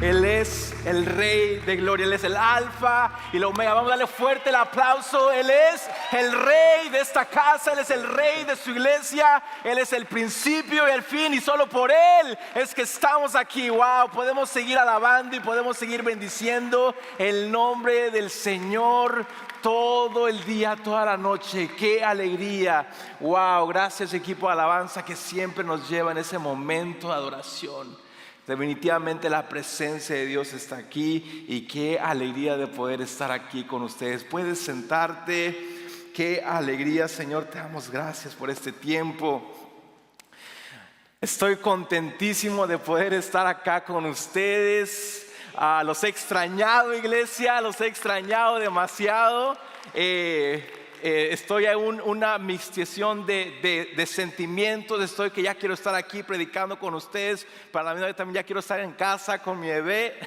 Él es el Rey de Gloria, Él es el Alfa y el Omega. Vamos a darle fuerte el aplauso. Él es el Rey de esta casa, Él es el Rey de su iglesia, Él es el principio y el fin, y solo por Él es que estamos aquí. Wow, podemos seguir alabando y podemos seguir bendiciendo el nombre del Señor todo el día, toda la noche. Qué alegría. Wow, gracias equipo de alabanza que siempre nos lleva en ese momento de adoración. Definitivamente la presencia de Dios está aquí y qué alegría de poder estar aquí con ustedes. Puedes sentarte. Qué alegría, Señor, te damos gracias por este tiempo. Estoy contentísimo de poder estar acá con ustedes. Los he extrañado, iglesia, los he extrañado demasiado. Estoy en una mixtización de sentimientos. Estoy que ya quiero estar aquí predicando con ustedes. Para la misma también ya quiero estar en casa con mi bebé.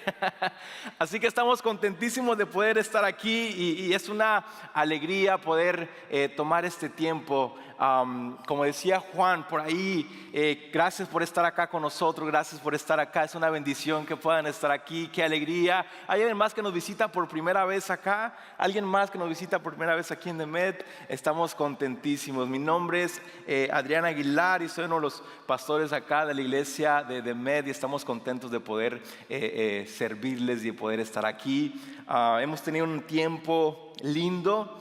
Así que estamos contentísimos de poder estar aquí y es una alegría poder tomar este tiempo. Como decía Juan por ahí, gracias por estar acá con nosotros, gracias por estar acá. Es una bendición que puedan estar aquí, qué alegría. ¿Hay alguien más que nos visita por primera vez acá? ¿Alguien más que nos visita por primera vez aquí en The Med? Estamos contentísimos. Mi nombre es Adrián Aguilar y soy uno de los pastores acá de la iglesia de The Med y estamos contentos de poder servirles y de poder estar aquí. Hemos tenido un tiempo lindo.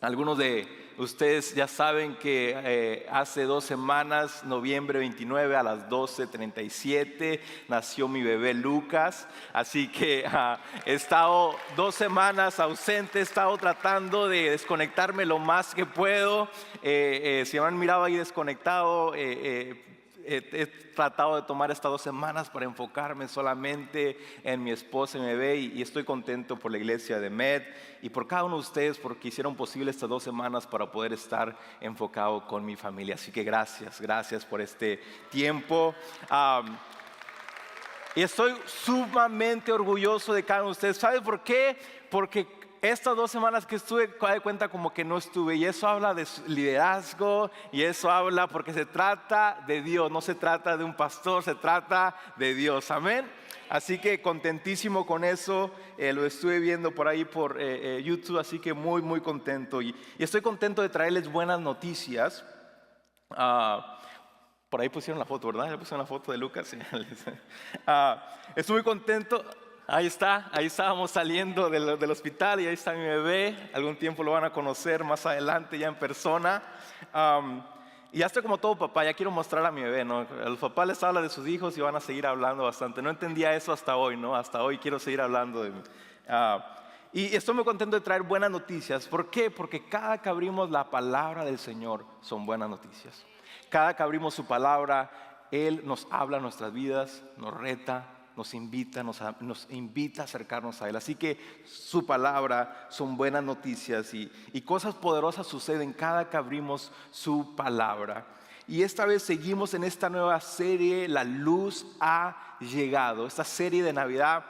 Algunos de ustedes ya saben que hace 2 semanas, noviembre 29 a las 12:37, nació mi bebé Lucas. Así que he estado 2 semanas ausente, he estado tratando de desconectarme lo más que puedo. Si me han mirado ahí desconectado, he tratado de tomar estas 2 semanas para enfocarme solamente en mi esposa y mi bebé, y estoy contento por la iglesia de Med y por cada uno de ustedes porque hicieron posible estas 2 semanas para poder estar enfocado con mi familia. Así que gracias por este tiempo. Y estoy sumamente orgulloso de cada uno de ustedes. ¿Sabe por qué? Porque estas 2 semanas que estuve, de cuenta como que no estuve, y eso habla de liderazgo, y eso habla porque se trata de Dios, no se trata de un pastor, se trata de Dios, amén. Así que contentísimo con eso. Lo estuve viendo por ahí por YouTube, así que muy contento, y estoy contento de traerles buenas noticias. Por ahí pusieron la foto, ¿verdad? Ya pusieron la foto de Lucas. Estoy muy contento. Ahí estábamos saliendo del hospital y ahí está mi bebé. Algún tiempo lo van a conocer más adelante ya en persona. Y ya estoy como todo papá, ya quiero mostrar a mi bebé, ¿no? A los papás les habla de sus hijos y van a seguir hablando bastante. No entendía eso hasta hoy, ¿no? Hasta hoy quiero seguir hablando de mí. Y estoy muy contento de traer buenas noticias. ¿Por qué? Porque cada que abrimos la palabra del Señor son buenas noticias. Cada que abrimos su palabra, Él nos habla en nuestras vidas, nos reta, nos invita a acercarnos a Él. Así que su palabra son buenas noticias y cosas poderosas suceden cada que abrimos su palabra. Y esta vez seguimos en esta nueva serie, La Luz ha Llegado. Esta serie de Navidad,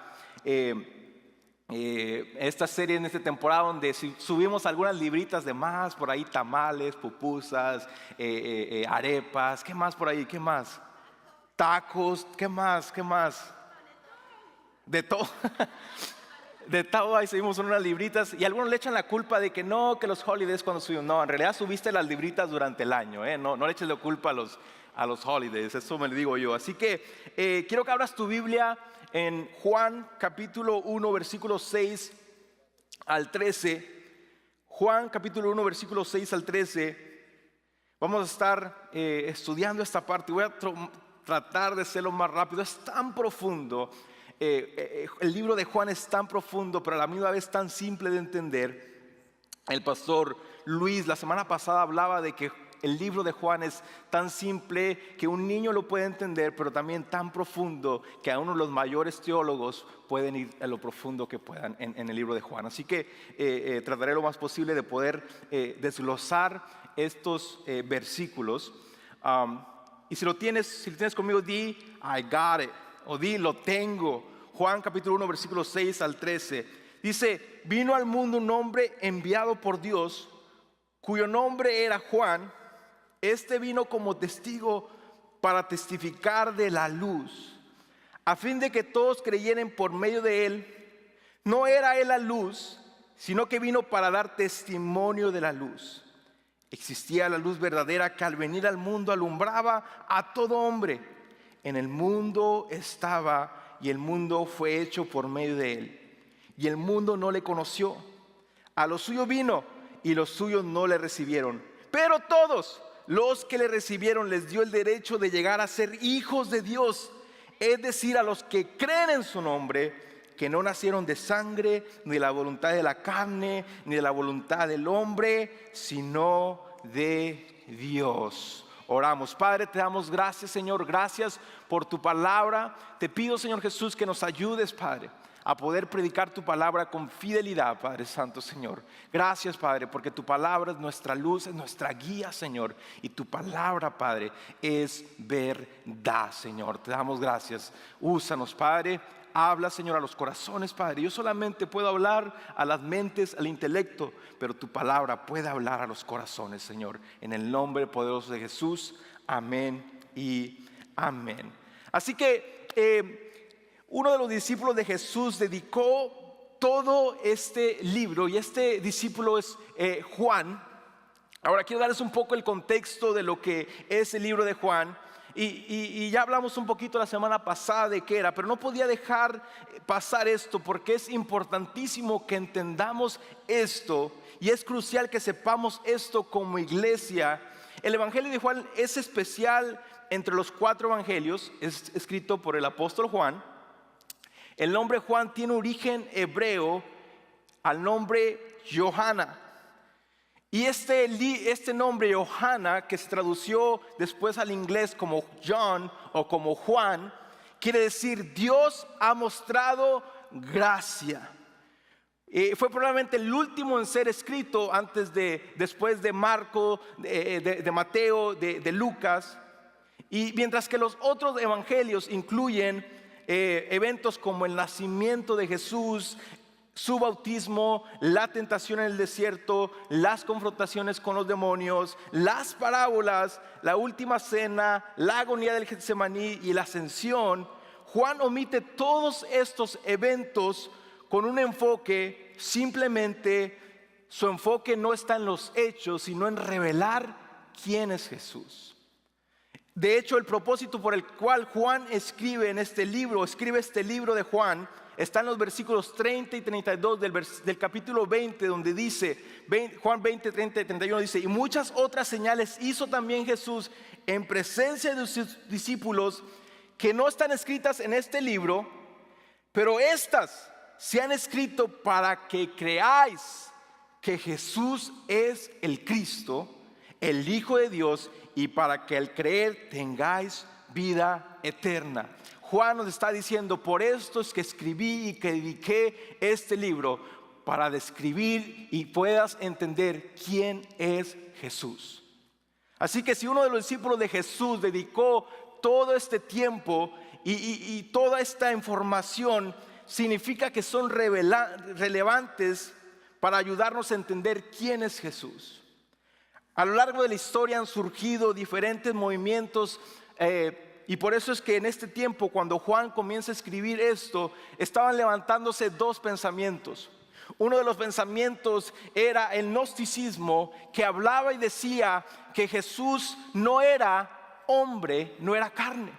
esta serie en esta temporada donde subimos algunas libritas de más, por ahí tamales, pupusas, arepas, ¿qué más por ahí? ¿Qué más? Tacos, ¿qué más? De todo, de todo ahí subimos unas libritas y algunos le echan la culpa de que no, que los holidays cuando subimos. No, en realidad subiste las libritas durante el año, no le eches la culpa a los holidays, eso me lo digo yo. Así que quiero que abras tu Biblia en Juan capítulo 1 versículos 6 al 13. Juan capítulo 1 versículos 6 al 13. Vamos a estar estudiando esta parte. Voy a tratar de hacerlo más rápido, es tan profundo. El libro de Juan es tan profundo, pero a la misma vez tan simple de entender. El pastor Luis la semana pasada hablaba de que el libro de Juan es tan simple que un niño lo puede entender, pero también tan profundo que a uno de los mayores teólogos pueden ir a lo profundo que puedan en el libro de Juan. Así que trataré lo más posible de poder desglosar estos versículos. Y si lo tienes conmigo, di I got it, o di lo tengo. Juan capítulo 1 versículos 6 al 13 dice: vino al mundo un hombre enviado por Dios, cuyo nombre era Juan. Este vino como testigo para testificar de la luz, a fin de que todos creyeran por medio de él. No era él la luz, sino que vino para dar testimonio de la luz. Existía la luz verdadera que al venir al mundo alumbraba a todo hombre. En el mundo estaba y el mundo fue hecho por medio de él. Y el mundo no le conoció. A lo suyo vino y los suyos no le recibieron. Pero todos los que le recibieron les dio el derecho de llegar a ser hijos de Dios. Es decir, a los que creen en su nombre, que no nacieron de sangre, ni de la voluntad de la carne, ni de la voluntad del hombre, sino de Dios. Oramos. Padre, te damos gracias, Señor, gracias por tu palabra. Te pido, Señor Jesús, que nos ayudes, Padre, a poder predicar tu palabra con fidelidad, Padre Santo, Señor. Gracias, Padre, porque tu palabra es nuestra luz, es nuestra guía, Señor. Y tu palabra, Padre, es verdad, Señor. Te damos gracias. Úsanos, Padre. Habla, Señor, a los corazones, Padre. Yo solamente puedo hablar a las mentes, al intelecto, pero tu palabra puede hablar a los corazones, Señor. En el nombre poderoso de Jesús. Amén y amén. Así que uno de los discípulos de Jesús dedicó todo este libro, y este discípulo es Juan. Ahora quiero darles un poco el contexto de lo que es el libro de Juan. Y ya hablamos un poquito la semana pasada de qué era, pero no podía dejar pasar esto porque es importantísimo que entendamos esto, y es crucial que sepamos esto como iglesia. El Evangelio de Juan es especial entre los 4 evangelios, es escrito por el apóstol Juan. El nombre Juan tiene origen hebreo al nombre Johanna. Y este nombre Johanna, que se tradució después al inglés como John o como Juan, quiere decir Dios ha mostrado gracia. Fue probablemente el último en ser escrito después de Marco, de Mateo, de Lucas. Y mientras que los otros evangelios incluyen eventos como el nacimiento de Jesús, su bautismo, la tentación en el desierto, las confrontaciones con los demonios, las parábolas, la última cena, la agonía del Getsemaní y la ascensión, Juan omite todos estos eventos con un enfoque. Simplemente su enfoque no está en los hechos, sino en revelar quién es Jesús. De hecho, el propósito por el cual Juan escribe este libro de Juan, está en los versículos 30 y 32 del capítulo 20, donde dice, Juan 20, 30 y 31 dice: y muchas otras señales hizo también Jesús en presencia de sus discípulos, que no están escritas en este libro, pero estas se han escrito para que creáis que Jesús es el Cristo, el Hijo de Dios, y para que al creer tengáis vida eterna. Juan nos está diciendo: por esto es que escribí y que dediqué este libro, para describir y puedas entender quién es Jesús. Así que si uno de los discípulos de Jesús dedicó todo este tiempo y toda esta información, significa que son relevantes para ayudarnos a entender quién es Jesús. A lo largo de la historia han surgido diferentes movimientos, y por eso es que en este tiempo, cuando Juan comienza a escribir esto, estaban levantándose 2 pensamientos. Uno de los pensamientos era el gnosticismo, que hablaba y decía que Jesús no era hombre, no era carne.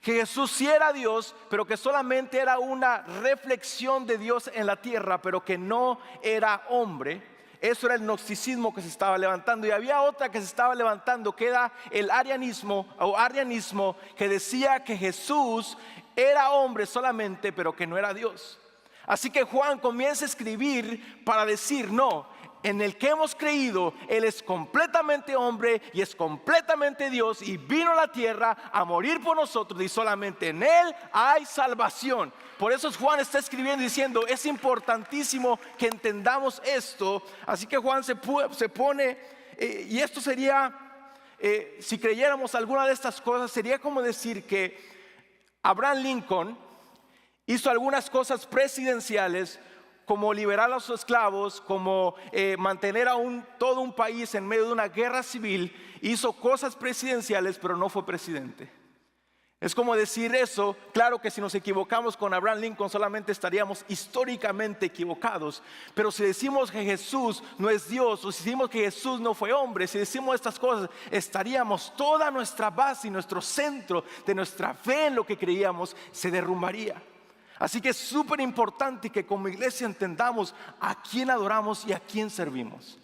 Que Jesús sí era Dios, pero que solamente era una reflexión de Dios en la tierra, pero que no era hombre. Eso era el gnosticismo que se estaba levantando. Y había otra que se estaba levantando, que era el arianismo, que decía que Jesús era hombre solamente, pero que no era Dios. Así que Juan comienza a escribir para decir: no, en el que hemos creído, Él es completamente hombre y es completamente Dios, y vino a la tierra a morir por nosotros, y solamente en Él hay salvación. Por eso Juan está escribiendo diciendo: es importantísimo que entendamos esto. Así que Juan se pone, y esto sería, si creyéramos alguna de estas cosas, sería como decir que Abraham Lincoln hizo algunas cosas presidenciales, como liberar a los esclavos, como mantener a todo un país en medio de una guerra civil. Hizo cosas presidenciales, pero no fue presidente. Es como decir eso, claro que si nos equivocamos con Abraham Lincoln solamente estaríamos históricamente equivocados, pero si decimos que Jesús no es Dios, o si decimos que Jesús no fue hombre, si decimos estas cosas, estaríamos, toda nuestra base y nuestro centro de nuestra fe en lo que creíamos se derrumbaría. Así que es súper importante que como iglesia entendamos a quién adoramos y a quién servimos.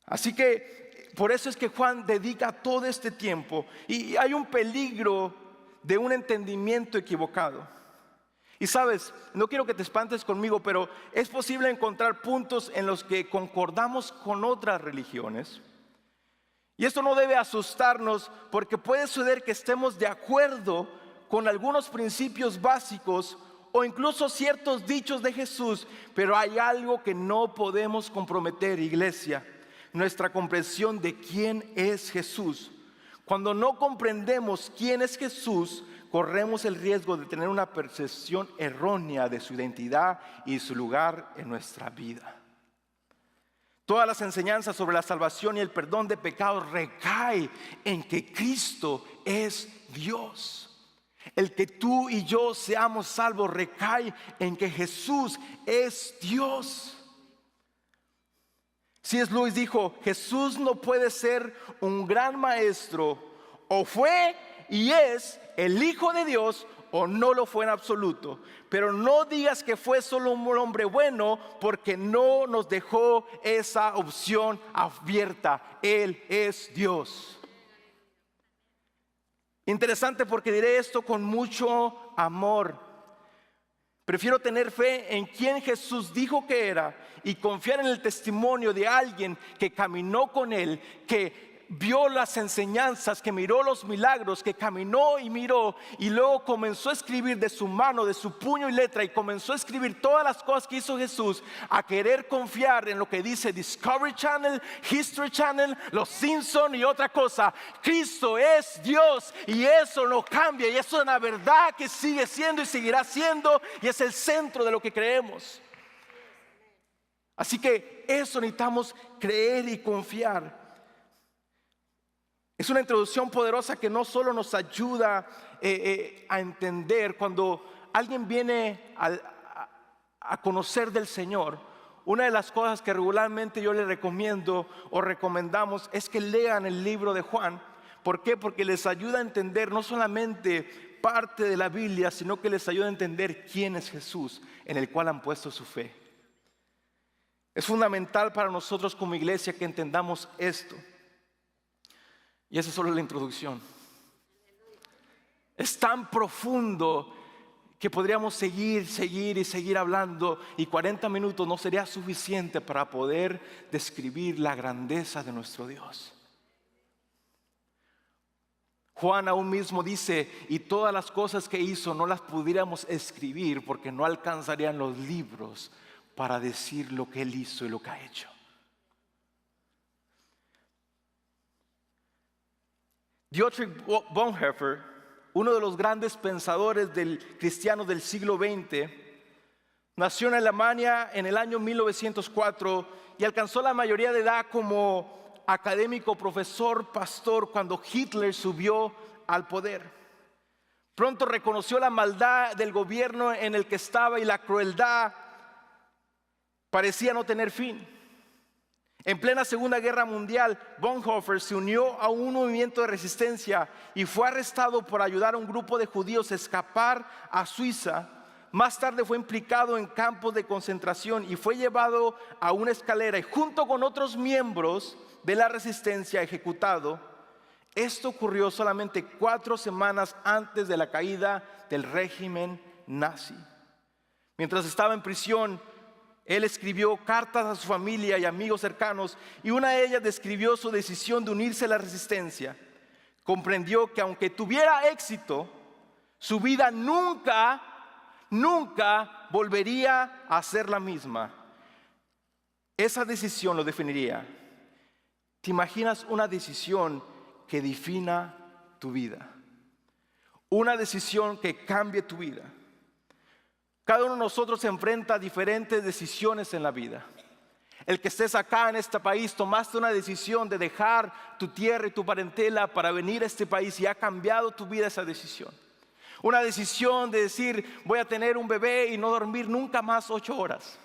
Así que por eso es que Juan dedica todo este tiempo, y hay un peligro de un entendimiento equivocado. Y sabes, no quiero que te espantes conmigo, pero es posible encontrar puntos en los que concordamos con otras religiones. Y esto no debe asustarnos, porque puede suceder que estemos de acuerdo con algunos principios básicos o incluso ciertos dichos de Jesús, pero hay algo que no podemos comprometer, iglesia: nuestra comprensión de quién es Jesús. Cuando no comprendemos quién es Jesús, corremos el riesgo de tener una percepción errónea de su identidad y su lugar en nuestra vida. Todas las enseñanzas sobre la salvación y el perdón de pecados recae en que Cristo es Dios. El que tú y yo seamos salvos recae en que Jesús es Dios. C.S. Lewis dijo: Jesús no puede ser un gran maestro, o fue y es el Hijo de Dios, o no lo fue en absoluto. Pero no digas que fue solo un hombre bueno, porque no nos dejó esa opción abierta. Él es Dios. Interesante, porque diré esto con mucho amor. Prefiero tener fe en quien Jesús dijo que era y confiar en el testimonio de alguien que caminó con Él, que vio las enseñanzas, que miró los milagros, que caminó y miró y luego comenzó a escribir de su mano, de su puño y letra, y comenzó a escribir todas las cosas que hizo Jesús, a querer confiar en lo que dice Discovery Channel, History Channel, Los Simpson y otra cosa. Cristo es Dios y eso no cambia, y eso es una verdad que sigue siendo y seguirá siendo, y es el centro de lo que creemos. Así que eso necesitamos creer y confiar. Es una introducción poderosa que no solo nos ayuda a entender cuando alguien viene a conocer del Señor. Una de las cosas que regularmente yo les recomiendo o recomendamos es que lean el libro de Juan. ¿Por qué? Porque les ayuda a entender no solamente parte de la Biblia, sino que les ayuda a entender quién es Jesús, en el cual han puesto su fe. Es fundamental para nosotros como iglesia que entendamos esto. Y esa es solo la introducción. Es tan profundo que podríamos seguir hablando, y 40 minutos no sería suficiente para poder describir la grandeza de nuestro Dios. Juan aún mismo dice: y todas las cosas que hizo no las pudiéramos escribir porque no alcanzarían los libros para decir lo que Él hizo y lo que ha hecho. Dietrich Bonhoeffer, uno de los grandes pensadores cristianos del siglo XX, nació en Alemania en el año 1904 y alcanzó la mayoría de edad como académico, profesor, pastor cuando Hitler subió al poder. Pronto reconoció la maldad del gobierno en el que estaba y la crueldad parecía no tener fin. En plena Segunda Guerra Mundial, Bonhoeffer se unió a un movimiento de resistencia y fue arrestado por ayudar a un grupo de judíos a escapar a Suiza. Más tarde fue implicado en campos de concentración y fue llevado a una escalera y junto con otros miembros de la resistencia ejecutado. Esto ocurrió solamente 4 semanas antes de la caída del régimen nazi. Mientras estaba en prisión, él escribió cartas a su familia y amigos cercanos, y una de ellas describió su decisión de unirse a la resistencia. Comprendió que aunque tuviera éxito, su vida nunca volvería a ser la misma. Esa decisión lo definiría. ¿Te imaginas una decisión que defina tu vida? Una decisión que cambie tu vida. Cada uno de nosotros se enfrenta a diferentes decisiones en la vida. El que estés acá en este país, tomaste una decisión de dejar tu tierra y tu parentela para venir a este país y ha cambiado tu vida esa decisión. Una decisión de decir, voy a tener un bebé y no dormir nunca más 8 horas.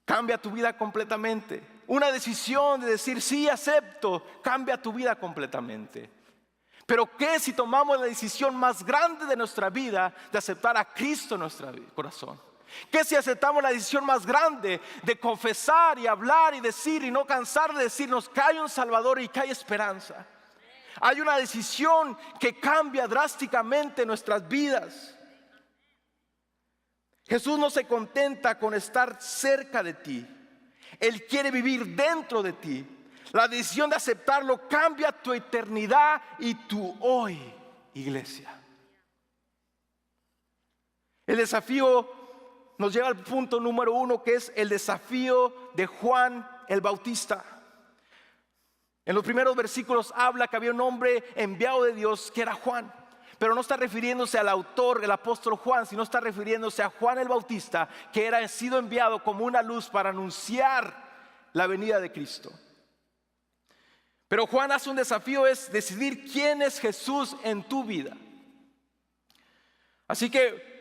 Cambia tu vida completamente. Una decisión de decir, sí, acepto, cambia tu vida completamente. Pero ¿qué si tomamos la decisión más grande de nuestra vida de aceptar a Cristo en nuestro corazón? ¿Qué si aceptamos la decisión más grande de confesar y hablar y decir y no cansar de decirnos que hay un Salvador y que hay esperanza? Hay una decisión que cambia drásticamente nuestras vidas. Jesús no se contenta con estar cerca de ti. Él quiere vivir dentro de ti. La decisión de aceptarlo cambia tu eternidad y tu hoy, iglesia. El desafío nos lleva al punto número 1, que es el desafío de Juan el Bautista. En los primeros versículos habla que había un hombre enviado de Dios que era Juan. Pero no está refiriéndose al autor, el apóstol Juan, sino está refiriéndose a Juan el Bautista, que era sido enviado como una luz para anunciar la venida de Cristo. Pero Juan hace un desafío, es decidir quién es Jesús en tu vida. Así que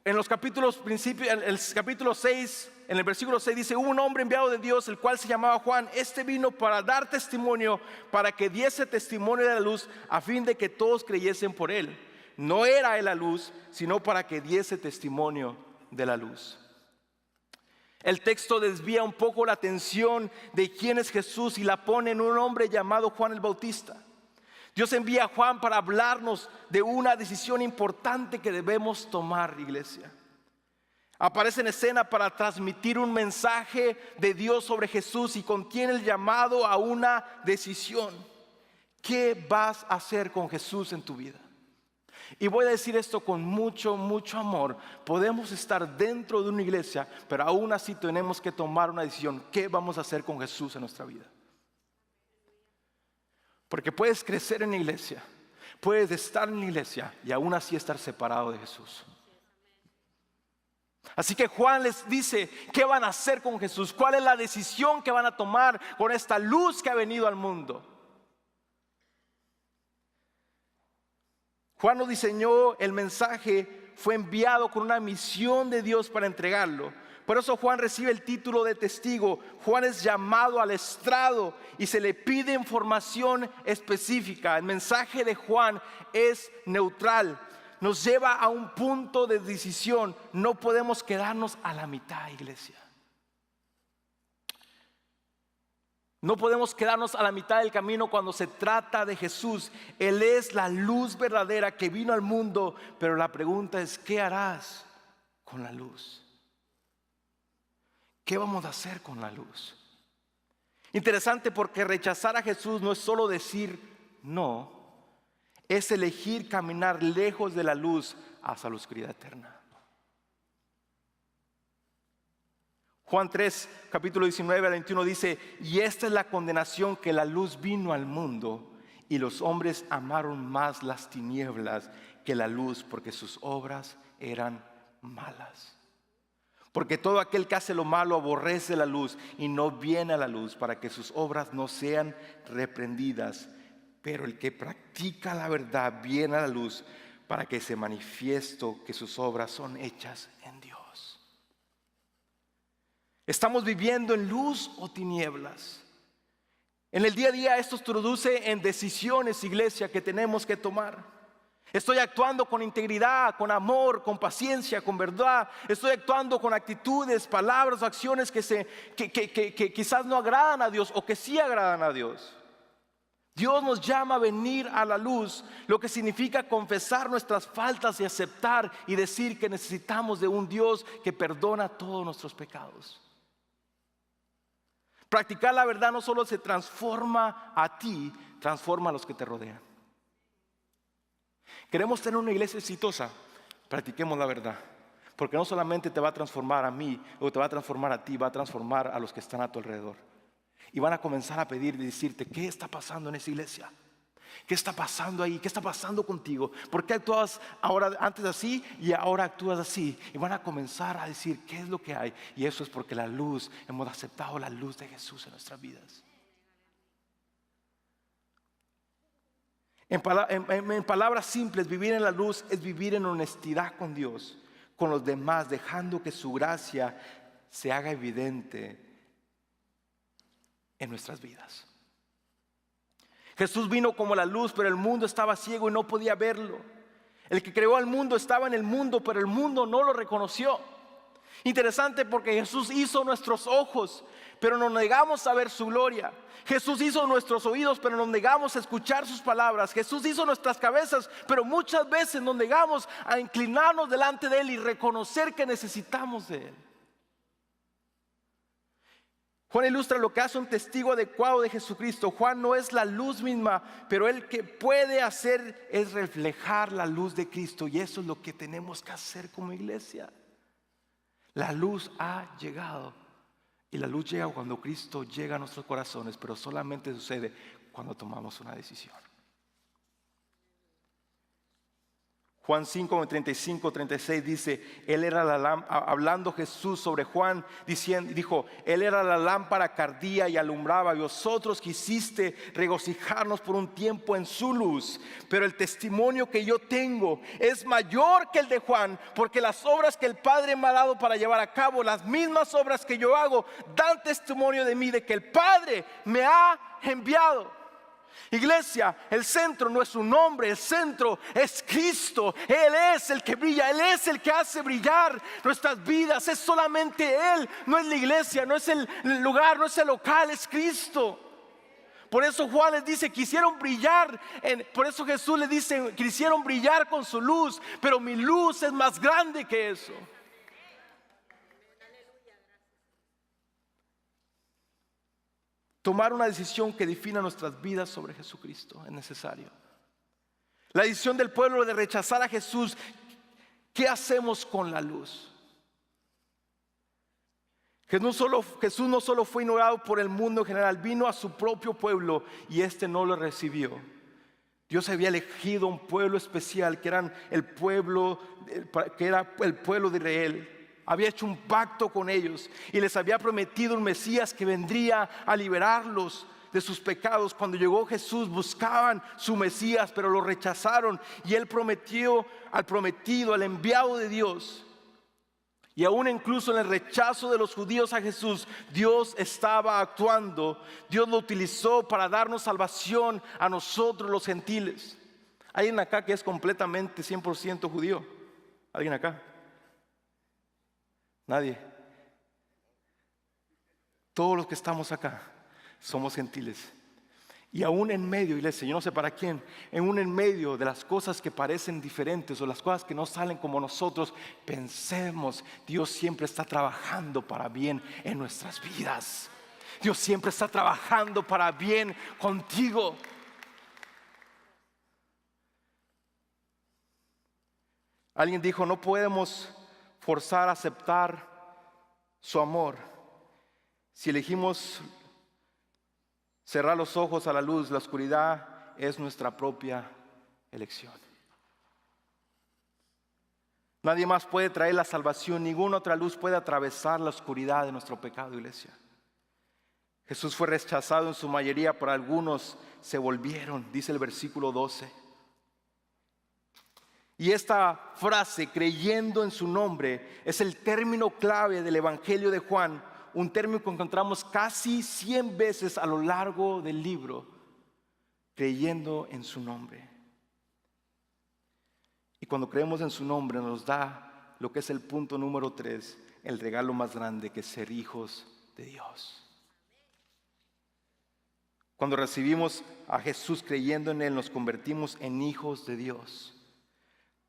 en los capítulos principios, el capítulo 6, en el versículo 6 dice: hubo un hombre enviado de Dios, el cual se llamaba Juan. Este vino para dar testimonio, para que diese testimonio de la luz, a fin de que todos creyesen por él. No era él la luz, sino para que diese testimonio de la luz. El texto desvía un poco la atención de quién es Jesús y la pone en un hombre llamado Juan el Bautista. Dios envía a Juan para hablarnos de una decisión importante que debemos tomar, iglesia. Aparece en escena para transmitir un mensaje de Dios sobre Jesús y contiene el llamado a una decisión. ¿Qué vas a hacer con Jesús en tu vida? Y voy a decir esto con mucho, mucho amor. Podemos estar dentro de una iglesia, pero aún así tenemos que tomar una decisión. ¿Qué vamos a hacer con Jesús en nuestra vida? Porque puedes crecer en la iglesia, puedes estar en la iglesia y aún así estar separado de Jesús. Así que Juan les dice qué van a hacer con Jesús, cuál es la decisión que van a tomar con esta luz que ha venido al mundo. Juan nos diseñó el mensaje, fue enviado con una misión de Dios para entregarlo. Por eso Juan recibe el título de testigo. Juan es llamado al estrado y se le pide información específica. El mensaje de Juan es neutral, nos lleva a un punto de decisión. No podemos quedarnos a la mitad, iglesia. No podemos quedarnos a la mitad del camino cuando se trata de Jesús. Él es la luz verdadera que vino al mundo, pero la pregunta es: ¿qué harás con la luz? ¿Qué vamos a hacer con la luz? Interesante, porque rechazar a Jesús no es solo decir no, es elegir caminar lejos de la luz hacia la oscuridad eterna. Juan 3, capítulo 19 al 21 dice: y esta es la condenación, que la luz vino al mundo y los hombres amaron más las tinieblas que la luz, porque sus obras eran malas. Porque todo aquel que hace lo malo aborrece la luz y no viene a la luz, para que sus obras no sean reprendidas. Pero el que practica la verdad viene a la luz, para que se manifieste que sus obras son hechas en Dios. ¿Estamos viviendo en luz o tinieblas? En el día a día esto se traduce en decisiones, iglesia, que tenemos que tomar. Estoy actuando con integridad, con amor, con paciencia, con verdad. Estoy actuando con actitudes, palabras o acciones que quizás no agradan a Dios o que sí agradan a Dios. Dios nos llama a venir a la luz, lo que significa confesar nuestras faltas y aceptar y decir que necesitamos de un Dios que perdona todos nuestros pecados. Practicar la verdad no solo se transforma a ti, transforma a los que te rodean. Queremos tener una iglesia exitosa, practiquemos la verdad. Porque no solamente te va a transformar a mí, o te va a transformar a ti, va a transformar a los que están a tu alrededor. Y van a comenzar a pedir y decirte: ¿qué está pasando en esa iglesia? ¿Qué está pasando ahí? ¿Qué está pasando contigo? ¿Por qué actúas ahora antes así y ahora actúas así? Y van a comenzar a decir qué es lo que hay. Y eso es porque la luz, hemos aceptado la luz de Jesús en nuestras vidas. En palabras simples, vivir en la luz es vivir en honestidad con Dios, con los demás, dejando que su gracia se haga evidente en nuestras vidas. Jesús vino como la luz, pero el mundo estaba ciego y no podía verlo. El que creó al mundo estaba en el mundo, pero el mundo no lo reconoció. Interesante, porque Jesús hizo nuestros ojos, pero nos negamos a ver su gloria. Jesús hizo nuestros oídos, pero nos negamos a escuchar sus palabras. Jesús hizo nuestras cabezas, pero muchas veces nos negamos a inclinarnos delante de Él y reconocer que necesitamos de Él. Juan ilustra lo que hace un testigo adecuado de Jesucristo. Juan no es la luz misma, pero él que puede hacer es reflejar la luz de Cristo. Y eso es lo que tenemos que hacer como iglesia. La luz ha llegado. Y la luz llega cuando Cristo llega a nuestros corazones, pero solamente sucede cuando tomamos una decisión. Juan 5, 35, 36 dice, Él era la lámpara, hablando Jesús sobre Juan, dijo, Él era la lámpara que ardía y alumbraba, y vosotros quisiste regocijarnos por un tiempo en su luz, pero el testimonio que yo tengo es mayor que el de Juan, porque las obras que el Padre me ha dado para llevar a cabo, las mismas obras que yo hago, dan testimonio de mí, de que el Padre me ha enviado. Iglesia, el centro no es un hombre, el centro es Cristo. Él es el que brilla, Él es el que hace brillar nuestras vidas. Es solamente Él, no es la iglesia, no es el lugar, no es el local, es Cristo. Por eso Juan les dice, quisieron brillar, por eso Jesús les dice, quisieron brillar con su luz, pero mi luz es más grande que eso. Tomar una decisión que defina nuestras vidas sobre Jesucristo es necesario. La decisión del pueblo de rechazar a Jesús. ¿Qué hacemos con la luz? Jesús no solo fue ignorado por el mundo en general, vino a su propio pueblo y este no lo recibió. Dios había elegido un pueblo especial que era el pueblo de Israel. Había hecho un pacto con ellos y les había prometido un Mesías que vendría a liberarlos de sus pecados. Cuando llegó Jesús buscaban su Mesías, pero lo rechazaron, y Él prometió al prometido, al enviado de Dios. Y aún incluso en el rechazo de los judíos a Jesús, Dios estaba actuando. Dios lo utilizó para darnos salvación a nosotros los gentiles. ¿Alguien acá que es completamente 100% judío? ¿Alguien acá? Nadie. Todos los que estamos acá somos gentiles. Y aún en medio, iglesia, yo no sé para quién, aún en medio de las cosas que parecen diferentes o las cosas que no salen como nosotros pensemos, Dios siempre está trabajando para bien en nuestras vidas. Dios siempre está trabajando para bien contigo. Alguien dijo, no podemos forzar a aceptar su amor. Si elegimos cerrar los ojos a la luz, la oscuridad es nuestra propia elección. Nadie más puede traer la salvación, ninguna otra luz puede atravesar la oscuridad de nuestro pecado, iglesia. Jesús fue rechazado en su mayoría, por algunos se volvieron, dice el versículo 12. Y esta frase, creyendo en su nombre, es el término clave del Evangelio de Juan, un término que encontramos casi 100 veces a lo largo del libro, creyendo en su nombre. Y cuando creemos en su nombre nos da lo que es el punto número 3, el regalo más grande, que es ser hijos de Dios. Cuando recibimos a Jesús creyendo en Él, nos convertimos en hijos de Dios.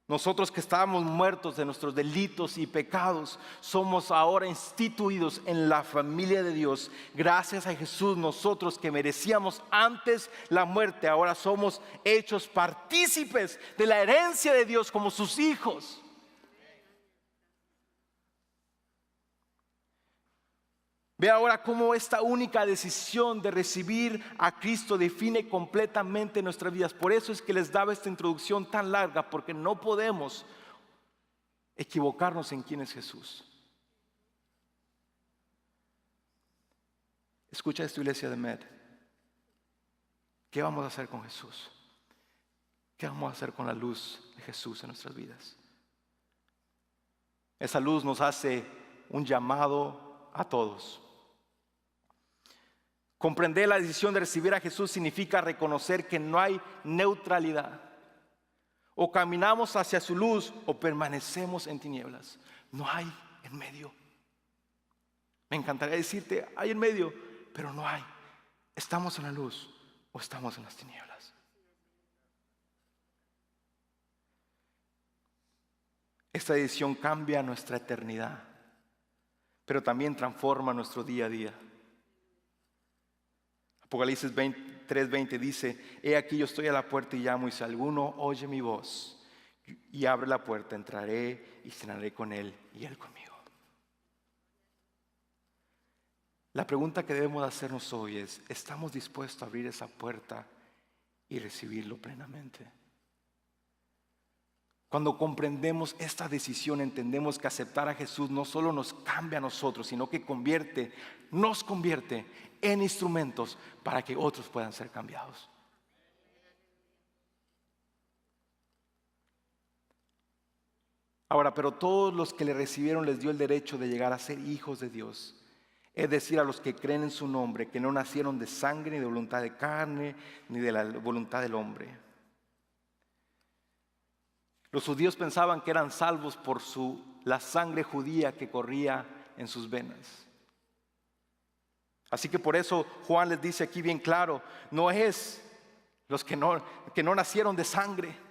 Nosotros que estábamos muertos de nuestros delitos y pecados, somos ahora instituidos en la familia de Dios. Gracias a Jesús, nosotros que merecíamos antes la muerte, ahora somos hechos partícipes de la herencia de Dios como sus hijos. Ve ahora cómo esta única decisión de recibir a Cristo define completamente nuestras vidas. Por eso es que les daba esta introducción tan larga, porque no podemos equivocarnos en quién es Jesús. Escucha esto, iglesia de Med. ¿Qué vamos a hacer con Jesús? ¿Qué vamos a hacer con la luz de Jesús en nuestras vidas? Esa luz nos hace un llamado a todos. Comprender la decisión de recibir a Jesús significa reconocer que no hay neutralidad. O caminamos hacia su luz o permanecemos en tinieblas. No hay en medio. Me encantaría decirte, hay en medio, pero no hay. Estamos en la luz o estamos en las tinieblas. Esta decisión cambia nuestra eternidad, pero también transforma nuestro día a día. Apocalipsis 3:20 dice: he aquí yo estoy a la puerta y llamo, y si alguno oye mi voz y abre la puerta, entraré y cenaré con él y él conmigo. La pregunta que debemos hacernos hoy es: ¿estamos dispuestos a abrir esa puerta y recibirlo plenamente? Cuando comprendemos esta decisión, entendemos que aceptar a Jesús no solo nos cambia a nosotros, sino que nos convierte en instrumentos para que otros puedan ser cambiados. Ahora, pero todos los que le recibieron les dio el derecho de llegar a ser hijos de Dios. Es decir, a los que creen en su nombre, que no nacieron de sangre, ni de voluntad de carne, ni de la voluntad del hombre. Los judíos pensaban que eran salvos por la sangre judía que corría en sus venas. Así que por eso Juan les dice aquí bien claro: no es los que no nacieron de sangre.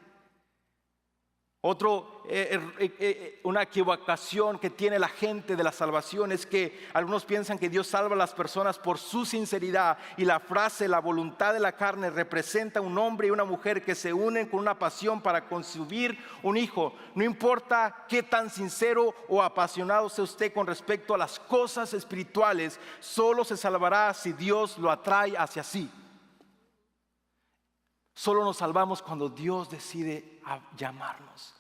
Una equivocación que tiene la gente de la salvación es que algunos piensan que Dios salva a las personas por su sinceridad, y la frase la voluntad de la carne representa un hombre y una mujer que se unen con una pasión para concebir un hijo. No importa qué tan sincero o apasionado sea usted con respecto a las cosas espirituales, solo se salvará si Dios lo atrae hacia sí. Solo nos salvamos cuando Dios decide llamarnos.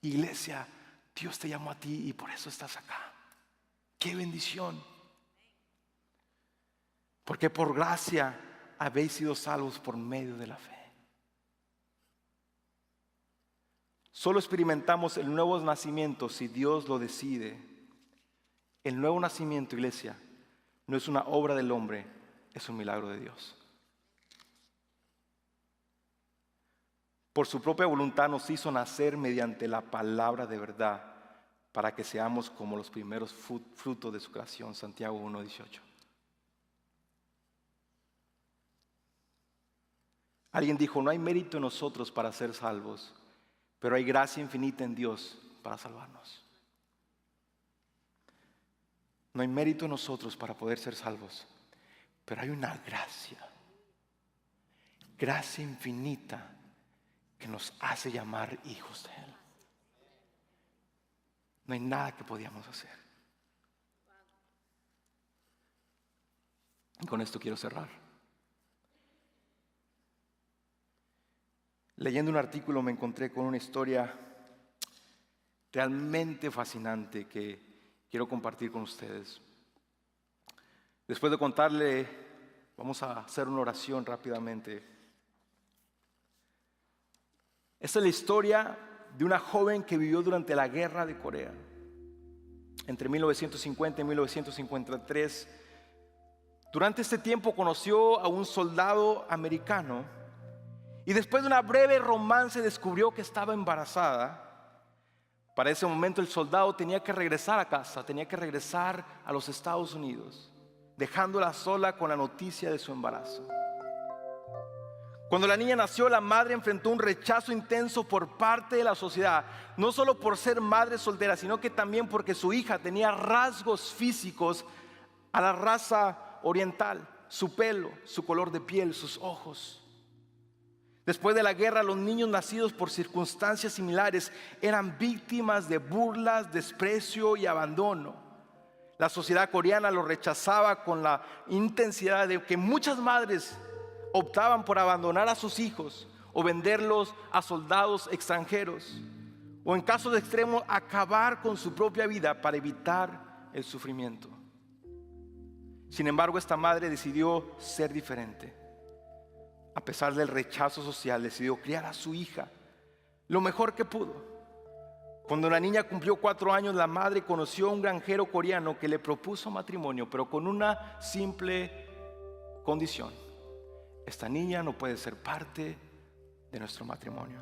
Iglesia, Dios te llamó a ti y por eso estás acá. ¡Qué bendición! Porque por gracia habéis sido salvos por medio de la fe. Solo experimentamos el nuevo nacimiento si Dios lo decide. El nuevo nacimiento, iglesia, no es una obra del hombre, es un milagro de Dios. Por su propia voluntad nos hizo nacer mediante la palabra de verdad, para que seamos como los primeros frutos de su creación. Santiago 1:18. Alguien dijo: no hay mérito en nosotros para ser salvos, pero hay gracia infinita en Dios para salvarnos. No hay mérito en nosotros para poder ser salvos, pero hay una gracia infinita que nos hace llamar hijos de Él. No hay nada que podíamos hacer. Y con esto quiero cerrar. Leyendo un artículo me encontré con una historia realmente fascinante que quiero compartir con ustedes. Después de contarle, vamos a hacer una oración rápidamente. Esta es la historia de una joven que vivió durante la guerra de Corea. Entre 1950 y 1953. Durante este tiempo conoció a un soldado americano y después de una breve romance descubrió que estaba embarazada. Para ese momento el soldado tenía que regresar a casa, tenía que regresar a los Estados Unidos, dejándola sola con la noticia de su embarazo. Cuando la niña nació, la madre enfrentó un rechazo intenso por parte de la sociedad, no solo por ser madre soltera, sino que también porque su hija tenía rasgos físicos a la raza oriental: su pelo, su color de piel, sus ojos. Después de la guerra, los niños nacidos por circunstancias similares eran víctimas de burlas, desprecio y abandono. La sociedad coreana lo rechazaba con la intensidad de que muchas madres optaban por abandonar a sus hijos o venderlos a soldados extranjeros, o en casos extremos acabar con su propia vida para evitar el sufrimiento. Sin embargo, esta madre decidió ser diferente. A pesar del rechazo social, decidió criar a su hija lo mejor que pudo. Cuando la niña cumplió 4 años, la madre conoció a un granjero coreano que le propuso matrimonio, pero con una simple condición: esta niña no puede ser parte de nuestro matrimonio.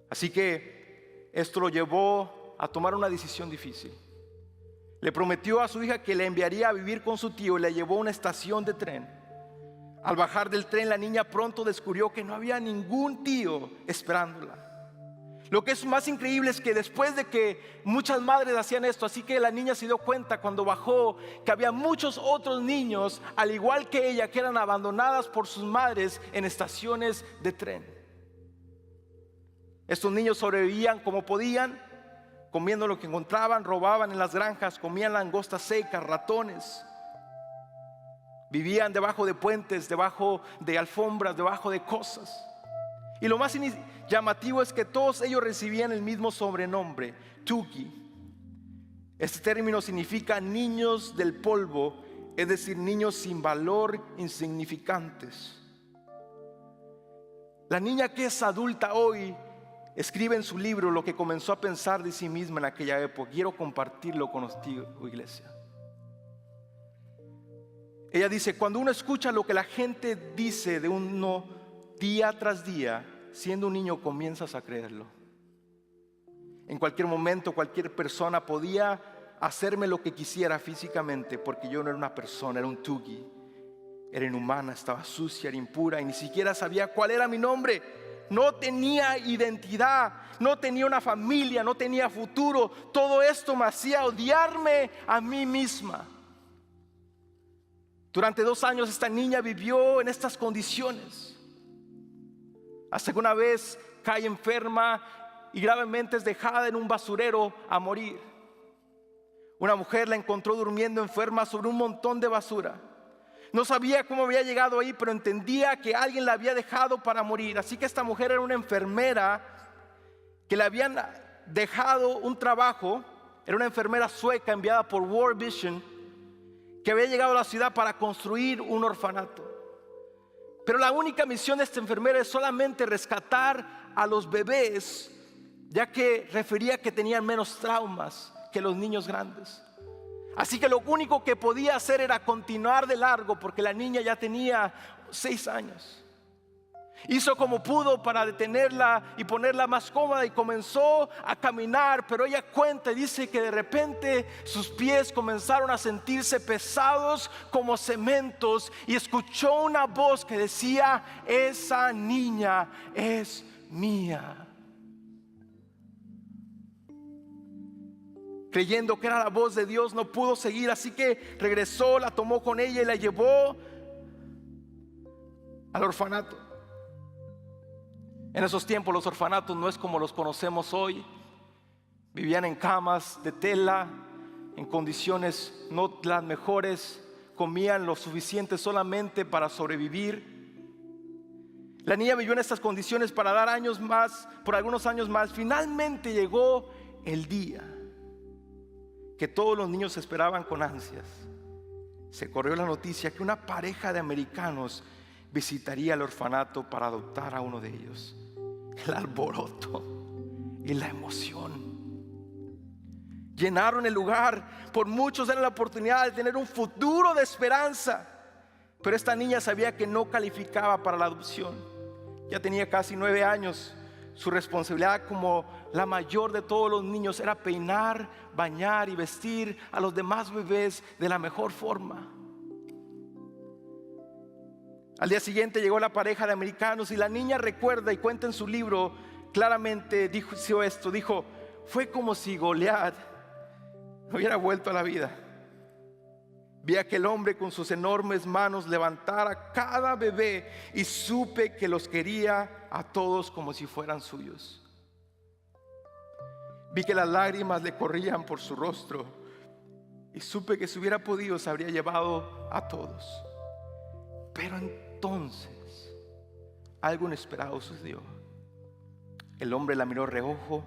Así que esto lo llevó a tomar una decisión difícil. Le prometió a su hija que le enviaría a vivir con su tío y la llevó a una estación de tren. Al bajar del tren, la niña pronto descubrió que no había ningún tío esperándola. Lo que es más increíble es que después de que muchas madres hacían esto, así que la niña se dio cuenta cuando bajó que había muchos otros niños, al igual que ella, que eran abandonadas por sus madres en estaciones de tren. Estos niños sobrevivían como podían, comiendo lo que encontraban, robaban en las granjas, comían langostas secas, ratones. Vivían debajo de puentes, debajo de alfombras, debajo de cosas. Y lo más llamativo es que todos ellos recibían el mismo sobrenombre, Tuki. Este término significa niños del polvo, es decir, niños sin valor, insignificantes. La niña que es adulta hoy escribe en su libro lo que comenzó a pensar de sí misma en aquella época. Quiero compartirlo contigo, iglesia. Ella dice: cuando uno escucha lo que la gente dice de uno día tras día, siendo un niño comienzas a creerlo. En cualquier momento cualquier persona podía hacerme lo que quisiera físicamente, porque yo no era una persona, era un tugi. Era inhumana, estaba sucia, era impura y ni siquiera sabía cuál era mi nombre. No tenía identidad, no tenía una familia, no tenía futuro. Todo esto me hacía odiarme a mí misma. Durante 2 años esta niña vivió en estas condiciones, hasta que una vez cae enferma y gravemente es dejada en un basurero a morir. Una mujer la encontró durmiendo enferma sobre un montón de basura. No sabía cómo había llegado ahí, pero entendía que alguien la había dejado para morir. Así que esta mujer era una enfermera que le habían dejado un trabajo. Era una enfermera sueca enviada por World Vision, que había llegado a la ciudad para construir un orfanato. Pero la única misión de esta enfermera es solamente rescatar a los bebés, ya que refería que tenían menos traumas que los niños grandes. Así que lo único que podía hacer era continuar de largo, porque la niña ya tenía 6 años. Hizo como pudo para detenerla y ponerla más cómoda y comenzó a caminar, pero ella cuenta y dice que de repente sus pies comenzaron a sentirse pesados como cementos y escuchó una voz que decía: esa niña es mía. Creyendo que era la voz de Dios, no pudo seguir, así que regresó, la tomó con ella y la llevó al orfanato. En esos tiempos los orfanatos no es como los conocemos hoy. Vivían en camas de tela, en condiciones no las mejores, comían lo suficiente solamente para sobrevivir. La niña vivió en estas condiciones para dar años más, por algunos años más. Finalmente llegó el día que todos los niños esperaban con ansias. Se corrió la noticia que una pareja de americanos visitaría el orfanato para adoptar a uno de ellos. El alboroto y la emoción llenaron el lugar. Por muchos era la oportunidad de tener un futuro de esperanza. Pero esta niña sabía que no calificaba para la adopción. Ya tenía casi 9 años. Su responsabilidad como la mayor de todos los niños era peinar, bañar y vestir a los demás bebés de la mejor forma. Al día siguiente llegó la pareja de americanos y la niña recuerda y cuenta en su libro claramente, dijo esto, dijo: fue como si Goliat hubiera vuelto a la vida. Vi a aquel hombre con sus enormes manos levantar a cada bebé y supe que los quería a todos como si fueran suyos. Vi que las lágrimas le corrían por su rostro y supe que si hubiera podido se habría llevado a todos. Pero entonces algo inesperado sucedió. El hombre la miró reojo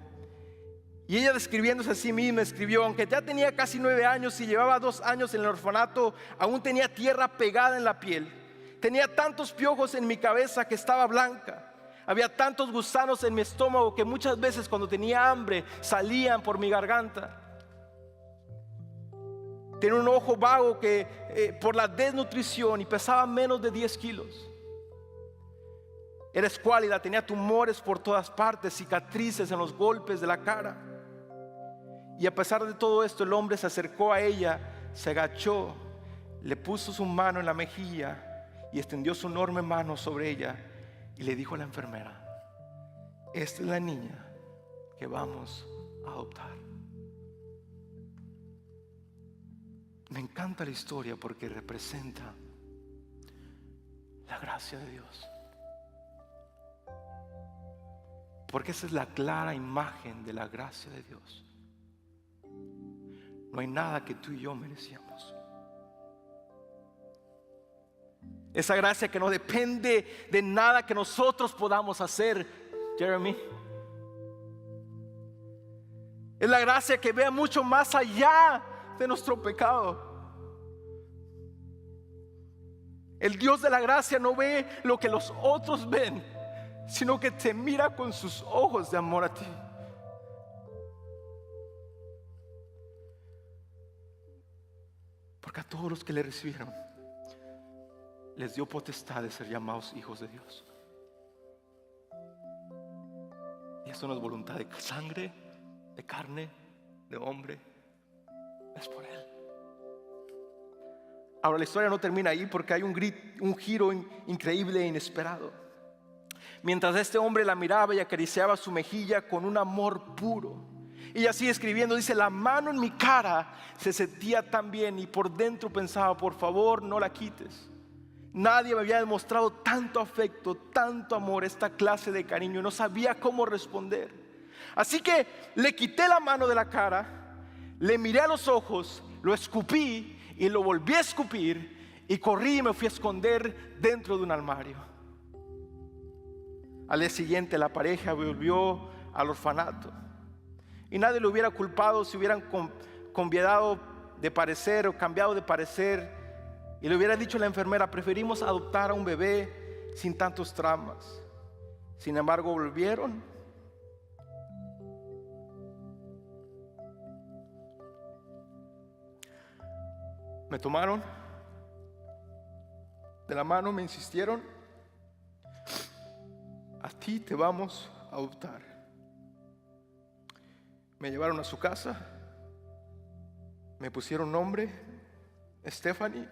y ella, describiéndose a sí misma, escribió: aunque ya tenía casi 9 años y llevaba 2 años en el orfanato, aún tenía tierra pegada en la piel. Tenía tantos piojos en mi cabeza que estaba blanca. Había tantos gusanos en mi estómago que muchas veces cuando tenía hambre salían por mi garganta. Tenía un ojo vago por la desnutrición y pesaba menos de 10 kilos. Era escuálida, tenía tumores por todas partes, cicatrices en los golpes de la cara. Y a pesar de todo esto, el hombre se acercó a ella, se agachó, le puso su mano en la mejilla y extendió su enorme mano sobre ella y le dijo a la enfermera: esta es la niña que vamos a adoptar. Me encanta la historia porque representa la gracia de Dios. Porque esa es la clara imagen de la gracia de Dios. No hay nada que tú y yo merecíamos. Esa gracia que no depende de nada que nosotros podamos hacer, Jeremy. Es la gracia que vea mucho más allá de nuestro pecado. El Dios de la gracia no ve lo que los otros ven, sino que te mira con sus ojos de amor a ti. Porque a todos los que le recibieron les dio potestad de ser llamados hijos de Dios. Y eso no es voluntad de sangre, de carne, de hombre. Es por Él. Ahora la historia no termina ahí, porque hay un giro increíble e inesperado. Mientras este hombre la miraba y acariciaba su mejilla con un amor puro, y así escribiendo, dice: la mano en mi cara se sentía tan bien, y por dentro pensaba: por favor, no la quites. Nadie me había demostrado tanto afecto, tanto amor, esta clase de cariño. No sabía cómo responder. Así que le quité la mano de la cara, le miré a los ojos, lo escupí y lo volví a escupir, y corrí y me fui a esconder dentro de un armario. Al día siguiente la pareja volvió al orfanato y nadie lo hubiera culpado si hubieran cambiado de parecer o cambiado de parecer, y le hubiera dicho a la enfermera: preferimos adoptar a un bebé sin tantos traumas. Sin embargo, volvieron. Me tomaron de la mano, me insistieron: a ti te vamos a adoptar. Me llevaron a su casa, me pusieron nombre, Stephanie.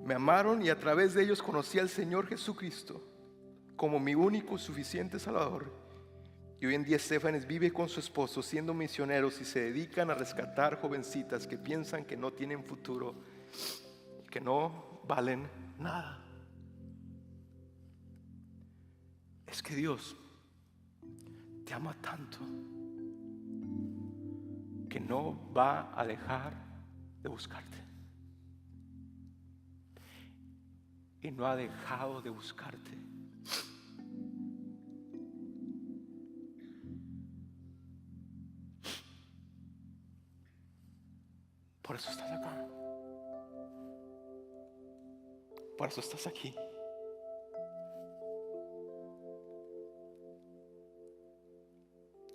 Me amaron y a través de ellos conocí al Señor Jesucristo como mi único y suficiente Salvador. Y hoy en día Stephanie vive con su esposo siendo misioneros y se dedican a rescatar jovencitas que piensan que no tienen futuro, que no valen nada. Es que Dios te ama tanto que no va a dejar de buscarte. Y no ha dejado de buscarte. Por eso estás acá. Por eso estás aquí.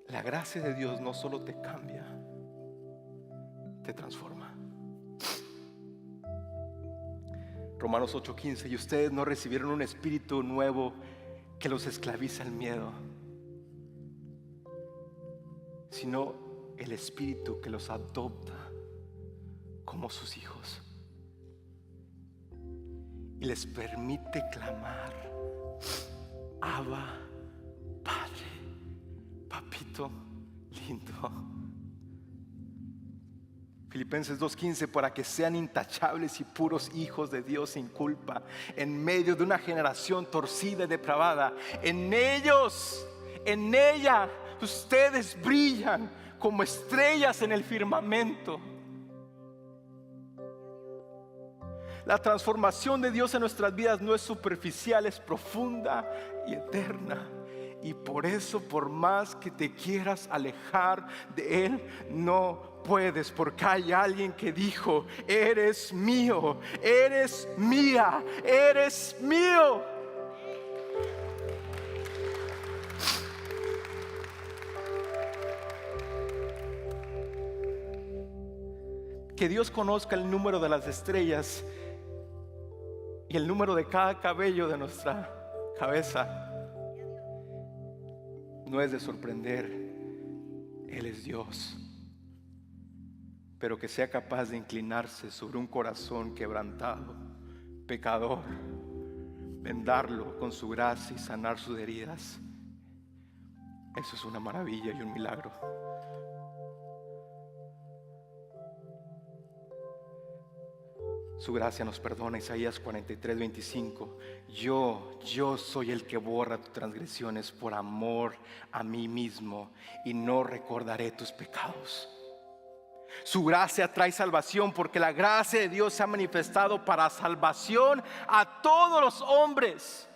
La gracia de Dios no solo te cambia, te transforma. Romanos 8:15: y ustedes no recibieron un espíritu nuevo que los esclaviza al miedo, sino el espíritu que los adopta como sus hijos y les permite clamar: Abba, Padre, papito lindo. Filipenses 2:15: para que sean intachables y puros hijos de Dios sin culpa en medio de una generación torcida y depravada. En ellos, en ella ustedes brillan como estrellas en el firmamento. La transformación de Dios en nuestras vidas no es superficial, es profunda y eterna. Y por eso, por más que te quieras alejar de Él, no puedes, porque hay alguien que dijo: eres mío, eres mía, eres mío. Que Dios conozca el número de las estrellas y el número de cada cabello de nuestra cabeza no es de sorprender. Él es Dios. Pero que sea capaz de inclinarse sobre un corazón quebrantado, pecador, vendarlo con su gracia y sanar sus heridas, eso es una maravilla y un milagro. Su gracia nos perdona. Isaías 43:25. Yo soy el que borra tus transgresiones por amor a mí mismo, y no recordaré tus pecados. Su gracia trae salvación, porque la gracia de Dios se ha manifestado para salvación a todos los hombres.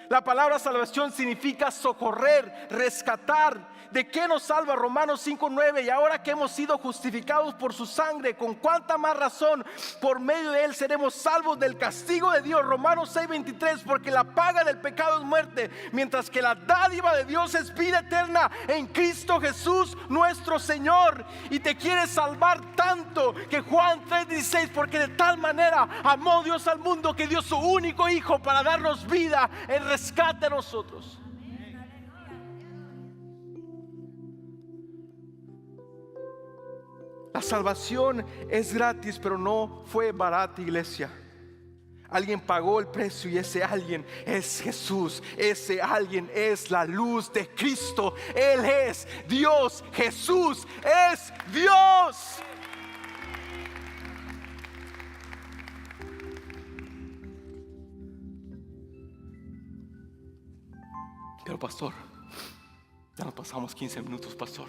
La palabra salvación significa socorrer, rescatar. ¿De qué nos salva? Romanos 5:9. Y ahora que hemos sido justificados por su sangre, con cuánta más razón por medio de él seremos salvos del castigo de Dios. Romanos 6:23. Porque la paga del pecado es muerte, mientras que la dádiva de Dios es vida eterna en Cristo Jesús nuestro Señor. Y te quiere salvar tanto que Juan 3:16, porque de tal manera amó Dios al mundo que dio su único Hijo para darnos vida en rescate a nosotros. La salvación es gratis, pero no fue barata, iglesia. Alguien pagó el precio, y ese alguien es Jesús. Ese alguien es la luz de Cristo. Él es Dios. Jesús es Dios. Pero pastor, ya nos pasamos 15 minutos, pastor.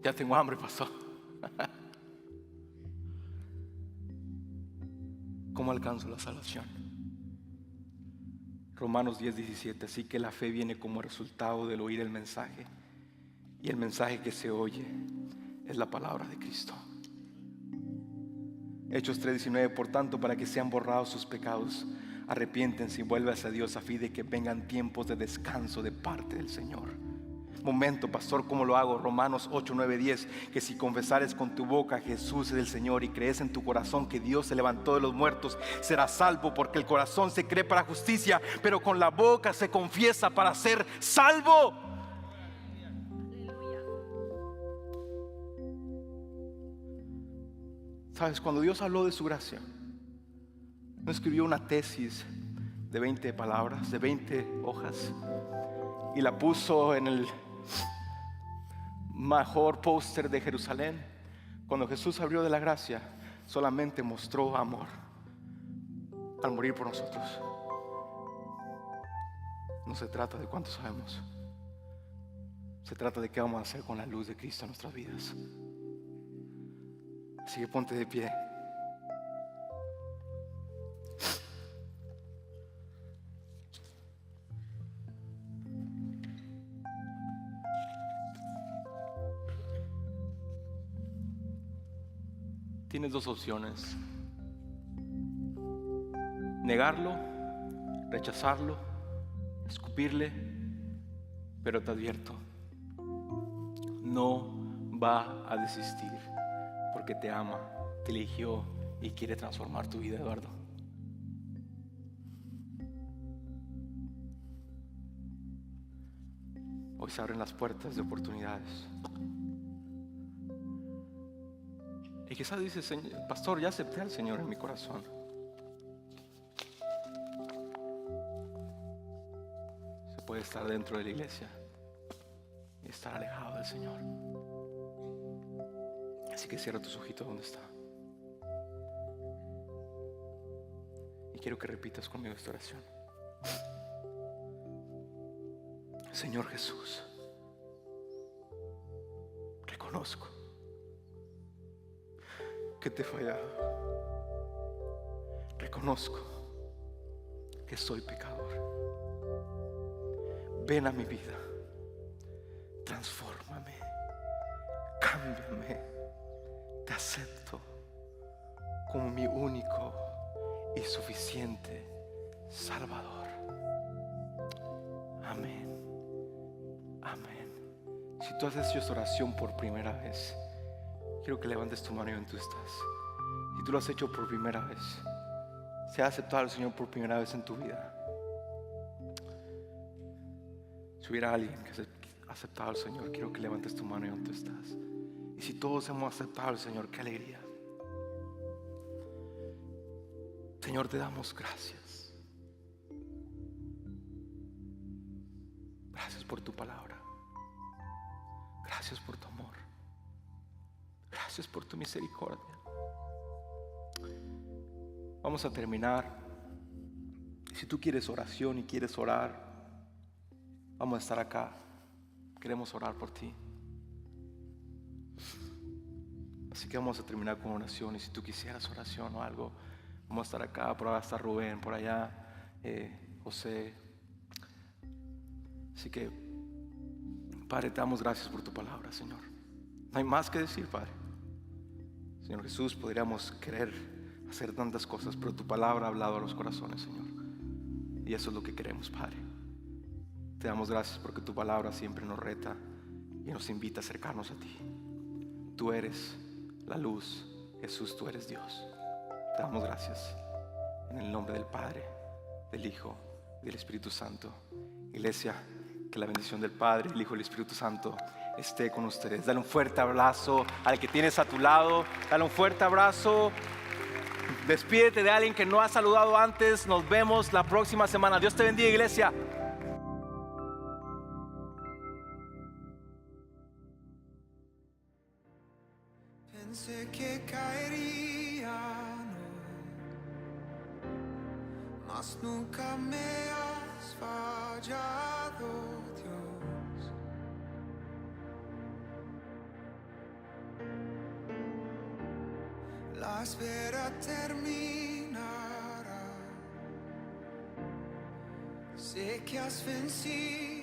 Ya tengo hambre, pastor. ¿Cómo alcanzo la salvación? Romanos 10:17. Así que la fe viene como resultado del oír el mensaje, y el mensaje que se oye es la palabra de Cristo. Hechos 3:19. Por tanto, para que sean borrados sus pecados, arrepiéntense y vuélvanse a Dios, a fin de que vengan tiempos de descanso de parte del Señor. Momento, pastor, ¿cómo lo hago? Romanos 8, 9, 10. Que si confesares con tu boca Jesús es el Señor, y crees en tu corazón que Dios se levantó de los muertos, serás salvo. Porque el corazón se cree para justicia, pero con la boca se confiesa para ser salvo. ¿Sabes? Cuando Dios habló de su gracia, no escribió una tesis de 20 palabras, de 20 hojas, y la puso en el mejor póster de Jerusalén. Cuando Jesús abrió de la gracia, solamente mostró amor al morir por nosotros. No se trata de cuánto sabemos, se trata de qué vamos a hacer con la luz de Cristo en nuestras vidas. Así que ponte de pie. Tienes dos opciones: negarlo, rechazarlo, escupirle. Pero te advierto, no va a desistir, porque te ama, te eligió y quiere transformar tu vida, Eduardo. Hoy se abren las puertas de oportunidades. Y quizás dices: pastor, ya acepté al Señor en mi corazón. Se puede estar dentro de la iglesia y estar alejado del Señor. Así que cierra tus ojitos donde está. Y quiero que repitas conmigo esta oración. Señor Jesús, reconozco que te he fallado. Reconozco que soy pecador. Ven a mi vida, transfórmame, cámbiame. Te acepto como mi único y suficiente Salvador. Amén. Amén. Si tú has hecho esta oración por primera vez, quiero que levantes tu mano y donde tú estás. Si tú lo has hecho por primera vez, si has aceptado al Señor por primera vez en tu vida, si hubiera alguien que ha aceptado al Señor, quiero que levantes tu mano y donde tú estás. Y si todos hemos aceptado al Señor, qué alegría. Señor, te damos gracias. Gracias por tu palabra. Gracias por tu amor. Gracias por tu misericordia. Vamos a terminar. Si tú quieres oración y quieres orar, vamos a estar acá. Queremos orar por ti. Así que vamos a terminar con oración. Y si tú quisieras oración o algo, vamos a estar acá. Por allá está Rubén, por allá José. Así que, Padre, te damos gracias por tu palabra, Señor. No hay más que decir, Padre. Señor Jesús, podríamos querer hacer tantas cosas, pero tu palabra ha hablado a los corazones, Señor. Y eso es lo que queremos, Padre. Te damos gracias porque tu palabra siempre nos reta y nos invita a acercarnos a ti. Tú eres la luz, Jesús, tú eres Dios. Te damos gracias en el nombre del Padre, del Hijo y del Espíritu Santo. Iglesia, que la bendición del Padre, el Hijo y el Espíritu Santo esté con ustedes. Dale un fuerte abrazo al que tienes a tu lado. Dale un fuerte abrazo. Despídete de alguien que no ha saludado antes. Nos vemos la próxima semana. Dios te bendiga, iglesia. Pensé que caería, no, mas nunca me has fallado, Dios. La espera terminará. Sé que has vencido.